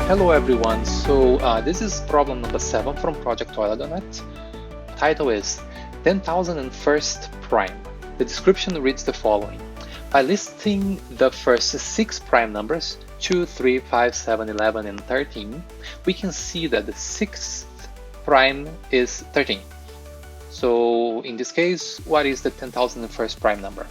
Hello everyone, so this is problem number 7 from Project Euler.net. Title is 10,001st prime. The description reads the following. By listing the first 6 prime numbers, 2, 3, 5, 7, 11, and 13, we can see that the 6th prime is 13. So in this case, what is the 10,001st prime number?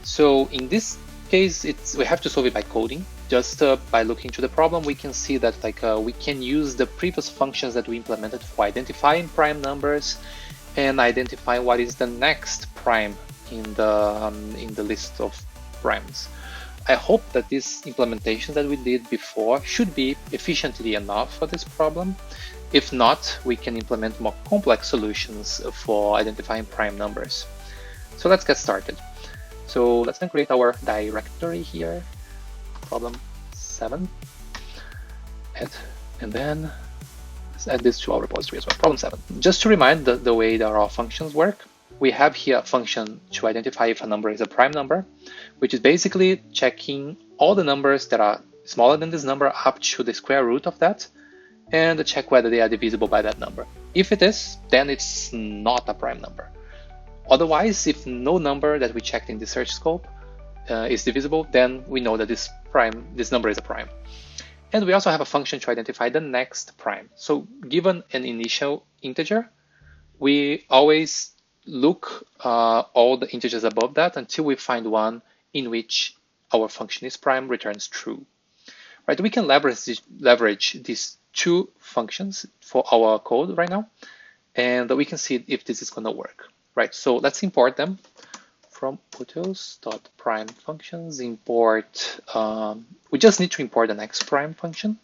So in this case, we have to solve it by coding. Just by looking to the problem, we can see that we can use the previous functions that we implemented for identifying prime numbers and identify what is the next prime in the list of primes. I hope that this implementation that we did before should be efficiently enough for this problem. If not, we can implement more complex solutions for identifying prime numbers. So let's get started. So let's then create our directory here, problem 7, and then let's add this to our repository as well, problem 7. Just to remind the way that our functions work, we have here a function to identify if a number is a prime number, which is basically checking all the numbers that are smaller than this number up to the square root of that, and check whether they are divisible by that number. If it is, then it's not a prime number. Otherwise, if no number that we checked in the search scope is divisible, then we know that this number is a prime. And we also have a function to identify the next prime. So given an initial integer, we always look all the integers above that until we find one in which our function is prime, returns true. Right? We can leverage these two functions for our code right now, and we can see if this is going to work. Right, so let's import them from utils.prime functions. Import, we just need to import the next prime function.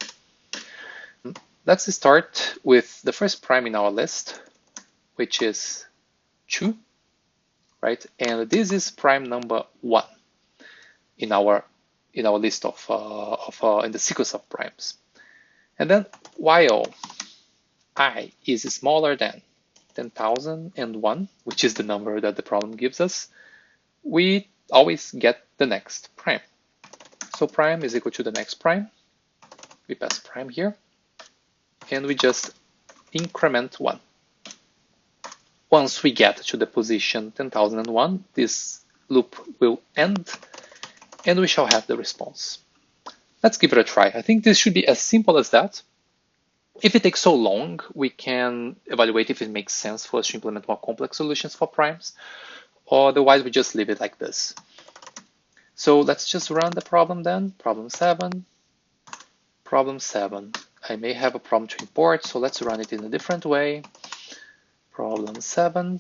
Let's start with the first prime in our list, which is 2, right? And this is prime number 1 in our list in the sequence of primes. And then while I is smaller than 10,001, which is the number that the problem gives us, we always get the next prime. So prime is equal to the next prime. We pass prime here, and we just increment 1. Once we get to the position 10,001, this loop will end, and we shall have the response. Let's give it a try. I think this should be as simple as that. If it takes so long, we can evaluate if it makes sense for us to implement more complex solutions for primes. Otherwise, we just leave it like this. So let's just run the problem then. Problem 7. Problem 7. I may have a problem to import, so let's run it in a different way. Problem 7.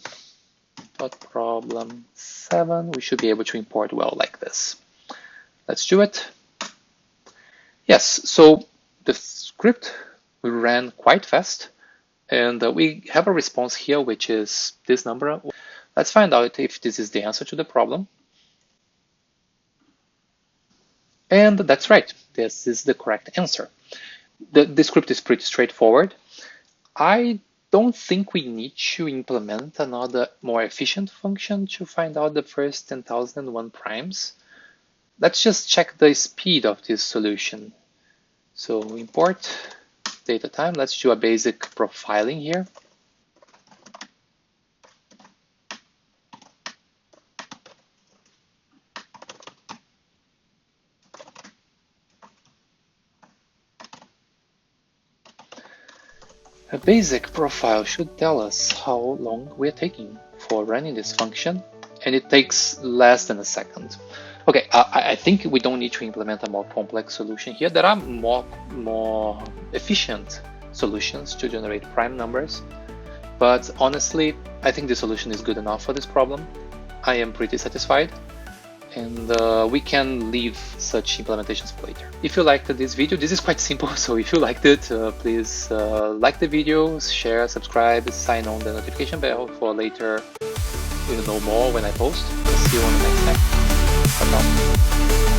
Problem 7. We should be able to import well like this. Let's do it. Yes, so the script we ran quite fast, and we have a response here, which is this number. Let's find out if this is the answer to the problem. And that's right, this is the correct answer. The script is pretty straightforward. I don't think we need to implement another more efficient function to find out the first 10,001 primes. Let's just check the speed of this solution. So import data time. Let's do a basic profiling here. A basic profile should tell us how long we're taking for running this function, and it takes less than a second. Okay, I think we don't need to implement a more complex solution here. There are more efficient solutions to generate prime numbers, but honestly, I think the solution is good enough for this problem. I am pretty satisfied, and we can leave such implementations for later. If you liked this video, this is quite simple, so if you liked it, please like the video, share, subscribe, sign on the notification bell for later. You'll know more when I post. See you on the next time. Bye now.